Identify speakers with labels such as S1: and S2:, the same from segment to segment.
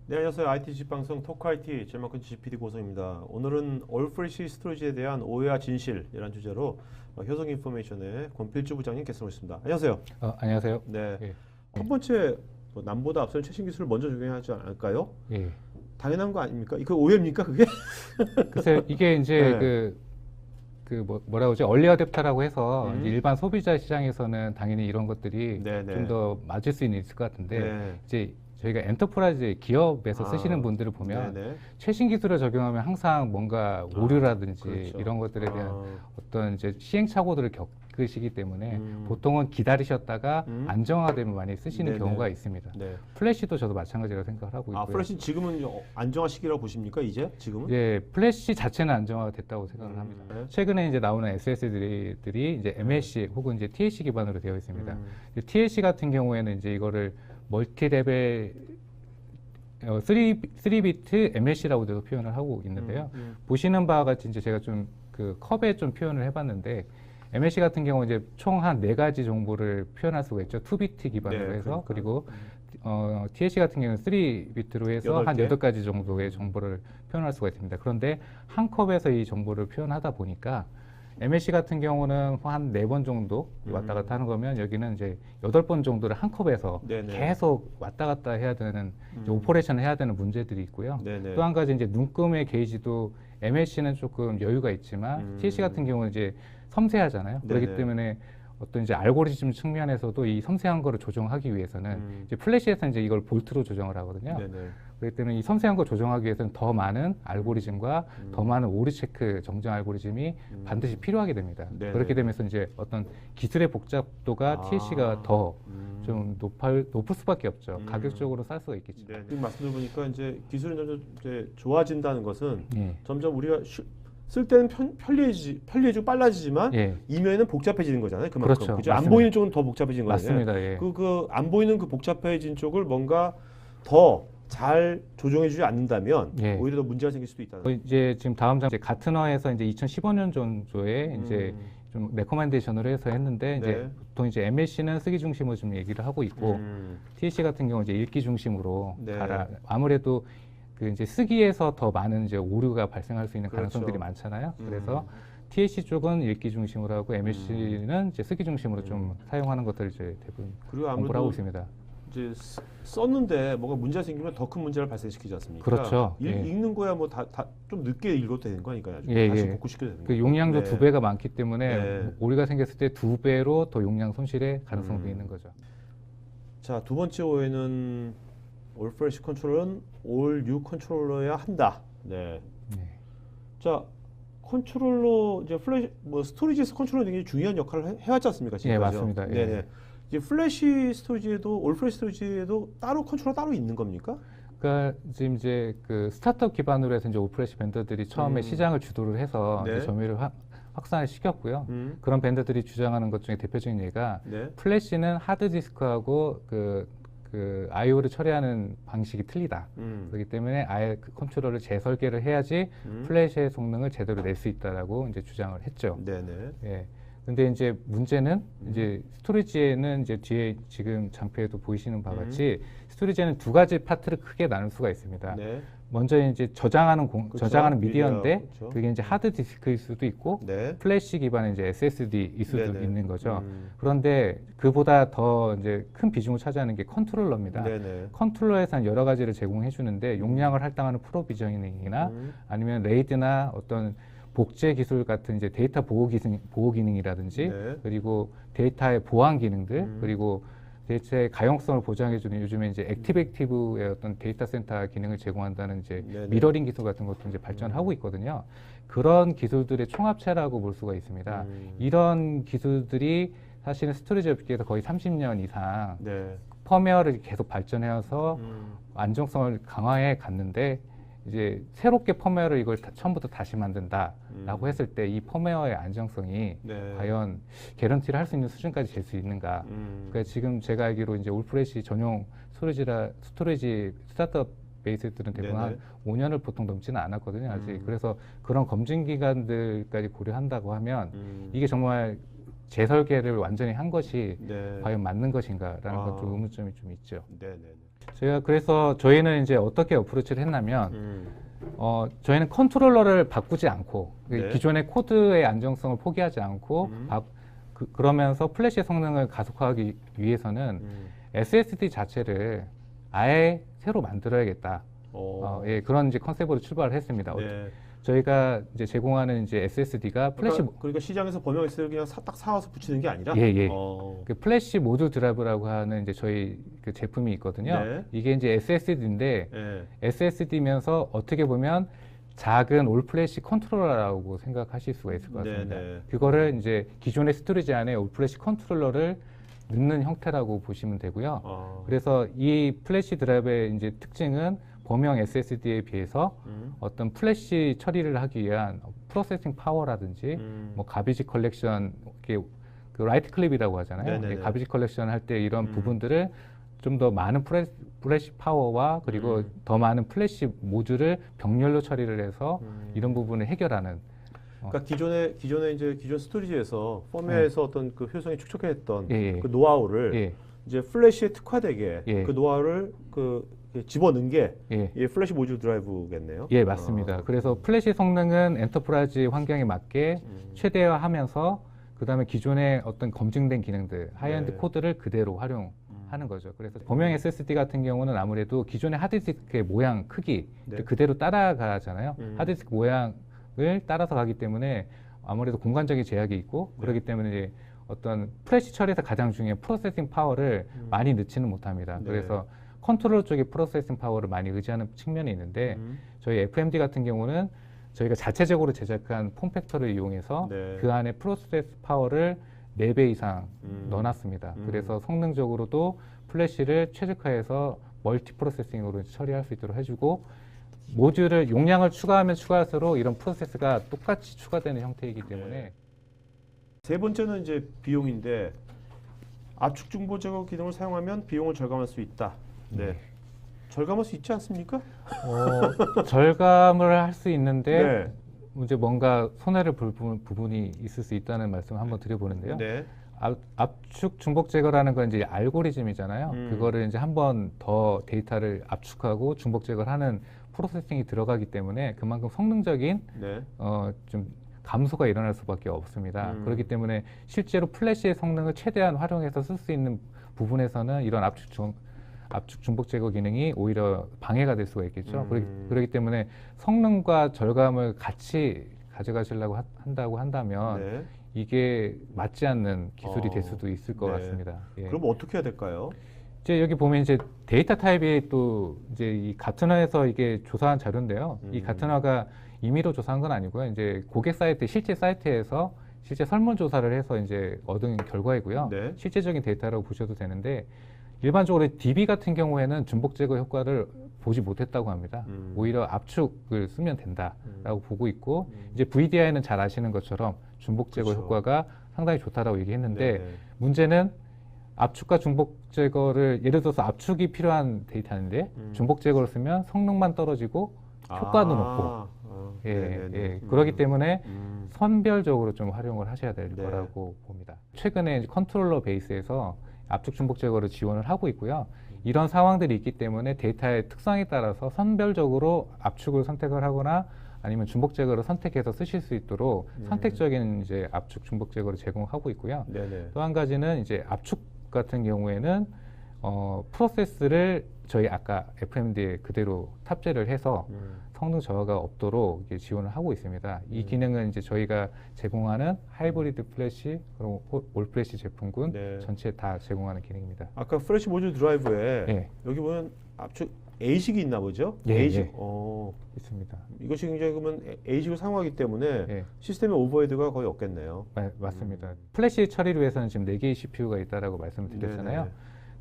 S1: 네, 안녕하세요. IT 지식방송 토크 IT 제목은 GPD 고성입니다. 오늘은 올프레시 스토리지에 대한 오해와 진실이라는 주제로 효성 인포메이션의 권필주 부장님 게스트로 오셨습니다. 안녕하세요.
S2: 안녕하세요.
S1: 네,
S2: 예,
S1: 첫 번째 남보다 앞서는 최신 기술을 먼저 적용하지 않을까요?
S2: 예.
S1: 당연한 거 아닙니까? 이거 오해입니까, 그게?
S2: 글쎄, 이게 이제
S1: 네.
S2: 뭐라고 하죠? 얼리 어댑터라고 해서 이제
S1: 음.
S2: 일반 소비자 시장에서는 당연히 이런 것들이
S1: 네네.
S2: 좀 더 맞을 수는 있을 것 같은데,
S1: 네.
S2: 이제 저희가 엔터프라이즈 기업에서 쓰시는
S1: 아,
S2: 분들을 보면
S1: 네네.
S2: 최신 기술을 적용하면 항상 뭔가 오류라든지
S1: 그렇죠.
S2: 이런 것들에 대한
S1: 아,
S2: 어떤 이제 시행착오들을 겪으시기 때문에
S1: 음.
S2: 보통은 기다리셨다가
S1: 음.
S2: 안정화되면 많이 쓰시는
S1: 네네.
S2: 경우가 있습니다.
S1: 네.
S2: 플래시도 저도 마찬가지라고 생각을 하고
S1: 아,
S2: 있고요.
S1: 플래시 지금은 안정화 시기라고 보십니까, 이제? 지금은?
S2: 이제 플래시 자체는 안정화가 됐다고 생각을 합니다.
S1: 네.
S2: 최근에 이제 나오는 SSD들이 이제 MLC 혹은 이제 TLC 기반으로 되어 있습니다. TLC 같은 경우에는 이제 이거를 멀티 레벨 3비트 MLC라고도 표현을 하고 있는데요. 보시는 바와 같이 이제 제가 좀 그 컵에 좀 표현을 해봤는데 MLC 같은 경우 이제 총 한 4가지 정보를 표현할 수가 있죠. 2비트 기반으로
S1: 네,
S2: 해서
S1: 그러니까.
S2: 그리고 TLC 같은 경우는 3비트로 해서 한
S1: 8개?
S2: 8가지 정도의 정보를 표현할 수가 있습니다. 그런데 한 컵에서 이 정보를 표현하다 보니까 MLC 같은 경우는 한 4번 정도 왔다 갔다 하는 거면 여기는 이제 8번 정도를 한 컵에서
S1: 네네.
S2: 계속 왔다 갔다 해야 되는 이제 오퍼레이션을 해야 되는 문제들이 있고요.
S1: 네네.
S2: 또 한 가지 이제 눈금의 게이지도 MLC는 조금 여유가 있지만 TLC 같은 경우는 이제 섬세하잖아요. 그렇기
S1: 네네.
S2: 때문에 어떤 이제 알고리즘 측면에서도 이 섬세한 거를 조정하기 위해서는 이제 플래시에서 이제 이걸 볼트로 조정을 하거든요.
S1: 네네.
S2: 그렇기 때문에 이 섬세한 걸 조정하기 위해서는 더 많은 알고리즘과 더 많은 오류 체크 정정 알고리즘이 반드시 필요하게 됩니다.
S1: 네네.
S2: 그렇게 되면서 이제 어떤 기술의 복잡도가 TLC가 더 좀 높을 수밖에 없죠. 가격적으로 쌀 수가 있겠죠.
S1: 네. 지금 말씀 들어보니까 이제 기술이 점점 이제 좋아진다는 것은
S2: 예.
S1: 점점 우리가 쓸 때는 편리해지고 빨라지지만
S2: 예.
S1: 이면에는 복잡해지는 거잖아요. 그만큼.
S2: 그렇죠.
S1: 그죠? 안
S2: 맞습니다.
S1: 보이는 쪽은 더 복잡해진 거잖아요.
S2: 맞습니다. 예.
S1: 그 안 보이는 그 복잡해진 쪽을 뭔가 더 잘 조정해주지 않는다면
S2: 예.
S1: 오히려 더 문제가 생길 수도 있다는.
S2: 이제 지금 다음 장 이제 가트너에서 이제 2015년 정도에 이제 좀 레코멘데이션으로 해서 했는데 이제
S1: 네.
S2: 보통 이제 MLC는 쓰기 중심으로 좀 얘기를 하고 있고 TLC 같은 경우 이제 읽기 중심으로
S1: 네.
S2: 가라. 아무래도 그 이제 쓰기에서 더 많은 이제 오류가 발생할 수 있는
S1: 그렇죠.
S2: 가능성들이 많잖아요. 그래서 TLC 쪽은 읽기 중심으로 하고 MLC는 이제 쓰기 중심으로 좀 사용하는 것들을 이제 대부분
S1: 그리고
S2: 공부를 하고
S1: 아무래도
S2: 있습니다.
S1: 이제 썼는데 뭐가 문제가 생기면 더 큰 문제를 발생시키지 않습니까?
S2: 그렇죠. 예.
S1: 읽는 거야 뭐 다 좀 늦게 읽어도 되는 거니까요.
S2: 예,
S1: 다시
S2: 예.
S1: 복구시켜도 되는
S2: 그
S1: 거고.
S2: 용량도
S1: 네.
S2: 2배가 많기 때문에
S1: 네.
S2: 오류가 생겼을 때 2배로 더 용량 손실의 가능성도 있는 거죠.
S1: 자, 두 번째 오해는 올 프레시 컨트롤은 올 뉴 컨트롤러야 한다. 네.
S2: 네.
S1: 자, 컨트롤러 이제 플래시 뭐 스토리지에서 컨트롤러 굉장히 중요한 역할을 해왔지 않습니까? 지금까지.
S2: 예, 맞습니다. 예.
S1: 네네. 이제 플래시 스토리지에도 올 프레시 스토리지에도 따로 컨트롤러 따로 있는 겁니까?
S2: 그러니까 지금 이제 그 스타트업 기반으로 해서 이제 오프레시 밴더들이 처음에 시장을 주도를 해서
S1: 네.
S2: 이제 점유율을 확산을 시켰고요. 그런 밴더들이 주장하는 것 중에 대표적인 예가
S1: 네.
S2: 플래시는 하드디스크하고 그 I/O를 처리하는 방식이 틀리다. 그렇기 때문에 아예 그 컨트롤러를 재설계를 해야지 플래시의 성능을 제대로 낼 수 있다라고 이제 주장을 했죠.
S1: 네네.
S2: 예. 근데 이제 문제는 이제 스토리지에는 이제 뒤에 지금 장표에도 보이시는 바와 같이 스토리지에는 2가지 파트를 크게 나눌 수가 있습니다.
S1: 네.
S2: 먼저 이제 저장하는
S1: 그렇죠.
S2: 저장하는 미디어인데
S1: 그렇죠.
S2: 그게 이제 하드 디스크일 수도 있고
S1: 네.
S2: 플래시 기반의 이제 SSD일 수도
S1: 네네.
S2: 있는 거죠. 그런데 그보다 더 이제 큰 비중을 차지하는 게 컨트롤러입니다.
S1: 네네.
S2: 컨트롤러에서는 여러 가지를 제공해 주는데 용량을 할당하는 프로비저닝이나 아니면 레이드나 어떤 복제 기술 같은 이제 데이터 보호 기능이라든지
S1: 네.
S2: 그리고 데이터의 보안 기능들 그리고 데이터의 가용성을 보장해주는 요즘에 이제 액티브의 어떤 데이터 센터 기능을 제공한다는 이제
S1: 네네.
S2: 미러링 기술 같은 것도 이제 발전하고 있거든요. 그런 기술들의 총합체라고 볼 수가 있습니다. 이런 기술들이 사실은 스토리지 업계에서 거의 30년 이상
S1: 네.
S2: 펌웨어를 계속 발전해서 안정성을 강화해 갔는데 이제 새롭게 펌웨어를 이걸 처음부터 다시 만든다라고 했을 때 이 펌웨어의 안정성이
S1: 네.
S2: 과연 개런티를 할 수 있는 수준까지 될 수 있는가? 그러니까 지금 제가 알기로 이제 올프레시 전용 스토리지 스타트업 베이스들은 대부분
S1: 네네.
S2: 한 5년을 보통 넘지는 않았거든요, 아직. 그래서 그런 검증 기간들까지 고려한다고 하면 이게 정말 재설계를 완전히 한 것이
S1: 네.
S2: 과연 맞는 것인가라는
S1: 아.
S2: 건 좀 의문점이 좀 있죠.
S1: 네네.
S2: 제가 그래서 저희는 이제 어떻게 어프로치를 했냐면 저희는 컨트롤러를 바꾸지 않고
S1: 네.
S2: 기존의 코드의 안정성을 포기하지 않고 그러면서 플래시 성능을 가속화하기 위해서는 SSD 자체를 아예 새로 만들어야겠다. 예, 그런 이제 컨셉으로 출발을 했습니다.
S1: 네.
S2: 저희가 이제 제공하는 이제 SSD가 플래시
S1: 그러니까 시장에서 범용 SSD 그냥 딱 사와서 붙이는 게 아니라
S2: 예. 그 플래시 모듈 드라이브라고 하는 이제 저희 그 제품이 있거든요.
S1: 네.
S2: 이게 이제 SSD인데
S1: 예.
S2: SSD면서 어떻게 보면 작은 올 플래시 컨트롤러라고 생각하실 수가 있을 것 같습니다.
S1: 네.
S2: 그거를 이제 기존의 스토리지 안에 올 플래시 컨트롤러를 넣는 형태라고 보시면 되고요. 그래서 이 플래시 드라이브의 이제 특징은 범용 SSD에 비해서 어떤 플래시 처리를 하기 위한 프로세싱 파워라든지 뭐 가비지 컬렉션, 이렇게 그 라이트 클립이라고 하잖아요.
S1: 네네네.
S2: 가비지 컬렉션 할 때 이런 부분들을 좀 더 많은 플래시 파워와 그리고 더 많은 플래시 모듈을 병렬로 처리를 해서 이런 부분을 해결하는.
S1: 그러니까 기존에 이제 기존 스토리지에서 펌웨어에서 어떤 그 효성이 축적했던
S2: 예.
S1: 그 노하우를
S2: 예.
S1: 이제 플래시에 특화되게
S2: 예.
S1: 그 노하우를 집어넣은 게
S2: 예.
S1: 이 플래시 모듈 드라이브겠네요.
S2: 예, 맞습니다. 그래서 플래시 성능은 엔터프라이즈 환경에 맞게 최대화하면서 그다음에 기존의 어떤 검증된 기능들, 하이엔드
S1: 네.
S2: 코드를 그대로 활용하는 거죠. 그래서 범용 SSD 같은 경우는 아무래도 기존의 하드디스크의 모양, 크기
S1: 네.
S2: 그대로 따라가잖아요. 하드디스크 모양을 따라서 가기 때문에 아무래도 공간적인 제약이 있고 그렇기 때문에 이제 어떤 플래시 처리에서 가장 중요한 프로세싱 파워를 많이 넣지는 못합니다.
S1: 네.
S2: 그래서 컨트롤 쪽의 프로세싱 파워를 많이 의지하는 측면이 있는데 저희 FMD 같은 경우는 저희가 자체적으로 제작한 폼팩터를 이용해서
S1: 네.
S2: 그 안에 프로세스 파워를 4배 이상 넣어놨습니다. 그래서 성능적으로도 플래시를 최적화해서 멀티 프로세싱으로 처리할 수 있도록 해주고 모듈을 용량을 추가하면 추가할수록 이런 프로세스가 똑같이 추가되는 형태이기 때문에
S1: 네. 세 번째는 이제 비용인데 압축 중보 제거 기능을 사용하면 비용을 절감할 수 있다. 네. 절감할 수 있지 않습니까?
S2: 절감을 할 수 있는데
S1: 네.
S2: 이제 뭔가 손해를 볼 부분이 있을 수 있다는 말씀을 한번 드려보는데요.
S1: 네.
S2: 압축 중복 제거라는 건 이제 알고리즘이잖아요. 그거를 이제 한 번 더 데이터를 압축하고 중복 제거를 하는 프로세싱이 들어가기 때문에 그만큼 성능적인
S1: 네.
S2: 좀 감소가 일어날 수밖에 없습니다. 그렇기 때문에 실제로 플래시의 성능을 최대한 활용해서 쓸 수 있는 부분에서는 이런 압축 중복 제거 기능이 오히려 방해가 될 수가 있겠죠. 그렇기 때문에 성능과 절감을 같이 가져가시려고 한다고 한다면
S1: 네.
S2: 이게 맞지 않는 기술이 될 수도 있을 것
S1: 네.
S2: 같습니다. 예.
S1: 그럼 어떻게 해야 될까요?
S2: 이제 여기 보면 이제 데이터 타입이 또 이제 이 가트너에서 이게 조사한 자료인데요. 이 가트너가 임의로 조사한 건 아니고요. 이제 고객 사이트, 실제 사이트에서 실제 설문조사를 해서 이제 얻은 결과이고요.
S1: 네.
S2: 실제적인 데이터라고 보셔도 되는데 일반적으로 DB 같은 경우에는 중복 제거 효과를 보지 못했다고 합니다. 오히려 압축을 쓰면 된다라고 보고 있고 이제 VDI는 잘 아시는 것처럼 중복 제거
S1: 그렇죠.
S2: 효과가 상당히 좋다라고 얘기했는데
S1: 네.
S2: 문제는 압축과 중복 제거를 예를 들어서 압축이 필요한 데이터인데 중복 제거를 쓰면 성능만 떨어지고 효과도 높고 예. 그렇기 때문에 선별적으로 좀 활용을 하셔야 될
S1: 네.
S2: 거라고 봅니다. 최근에 이제 컨트롤러 베이스에서 압축 중복 제거를 지원을 하고 있고요. 이런 상황들이 있기 때문에 데이터의 특성에 따라서 선별적으로 압축을 선택을 하거나 아니면 중복 제거를 선택해서 쓰실 수 있도록 선택적인 이제 압축 중복 제거를 제공하고 있고요.
S1: 네네.
S2: 또 한 가지는 이제 압축 같은 경우에는 프로세스를 저희 아까 FMD에 그대로 탑재를 해서 성능 저하가 없도록 이렇게 지원을 하고 있습니다. 이 기능은 이제 저희가 제공하는 하이브리드 플래시 그리고 올 플래시 제품군
S1: 네.
S2: 전체 다 제공하는 기능입니다.
S1: 아까 플래시 모듈 드라이브에
S2: 예.
S1: 여기 보면 압축 A식이 있나 보죠?
S2: 예,
S1: A식.
S2: 예.
S1: 있습니다. 이것이 굉장히 그러면 A식을 사용하기 때문에
S2: 예.
S1: 시스템의 오버헤드가 거의 없겠네요.
S2: 맞습니다. 플래시 처리를 위해서는 지금 4개의 CPU가 있다라고 말씀을 드렸잖아요.
S1: 네네.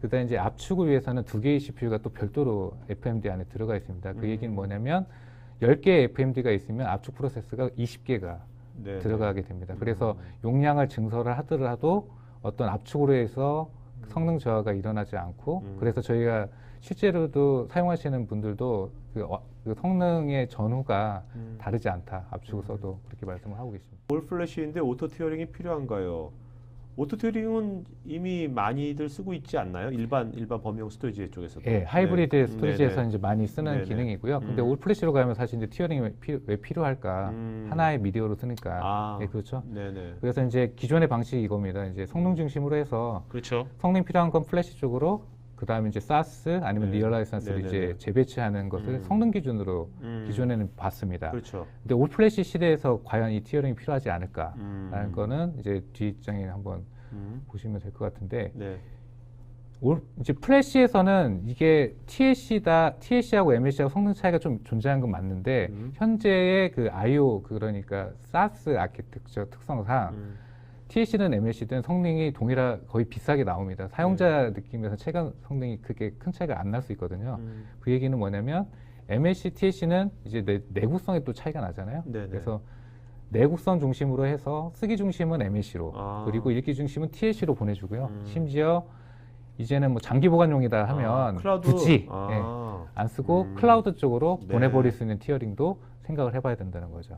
S2: 그다음에 이제 압축을 위해서는 2개의 CPU가 또 별도로 FMD 안에 들어가 있습니다. 그 얘기는 뭐냐면 10개의 FMD가 있으면 압축 프로세스가 20개가
S1: 네네.
S2: 들어가게 됩니다. 그래서 용량을 증설을 하더라도 어떤 압축으로 해서 성능 저하가 일어나지 않고 그래서 저희가 실제로도 사용하시는 분들도 그 성능의 전후가 다르지 않다. 압축을 써도 그렇게 말씀을 하고 계십니다.
S1: 올 플래시인데 오토 티어링이 필요한가요? 오토 튜닝은 이미 많이들 쓰고 있지 않나요? 일반 범용 스토리지 쪽에서도.
S2: 예, 하이브리드
S1: 네.
S2: 스토리지에서
S1: 네네.
S2: 이제 많이 쓰는
S1: 네네.
S2: 기능이고요. 근데 올 플래시로 가면 사실 이제 티어링이 왜 필요할까? 하나의 미디어로 쓰니까.
S1: 아,
S2: 예, 그렇죠.
S1: 네네.
S2: 그래서 이제 기존의 방식이 이겁니다. 이제 성능 중심으로 해서
S1: 그렇죠.
S2: 성능 필요한 건 플래시 쪽으로, 그 다음에 이제 사스 아니면
S1: 네.
S2: 리얼라이선스를
S1: 네네네.
S2: 이제 재배치하는 것을 성능 기준으로 기존에는 봤습니다.
S1: 그렇죠.
S2: 근데 올 플래시 시대에서 과연 이 티어링이 필요하지 않을까라는 거는 이제 뒷장에 한번 보시면 될 것 같은데,
S1: 네.
S2: 이제 플래시에서는 이게 TLC하고 MLC하고 성능 차이가 좀 존재하는 건 맞는데, 현재의 그 I/O, 그러니까 사스 아키텍처 특성상 TLC든 MLC든 성능이 거의 비슷하게 나옵니다. 사용자 느낌에서 체감 성능이 그렇게 큰 차이가 안 날 수 있거든요. 그 얘기는 뭐냐면 MLC, TLC는 이제 내구성에 또 차이가 나잖아요.
S1: 네네.
S2: 그래서 내구성 중심으로 해서 쓰기 중심은 MLC로, 그리고 읽기 중심은 TLC로 보내주고요. 심지어 이제는 뭐 장기 보관용이다 하면
S1: 클라우드?
S2: 굳이
S1: 아.
S2: 안 쓰고 클라우드 쪽으로
S1: 네.
S2: 보내버릴 수 있는 티어링도 생각을 해봐야 된다는 거죠.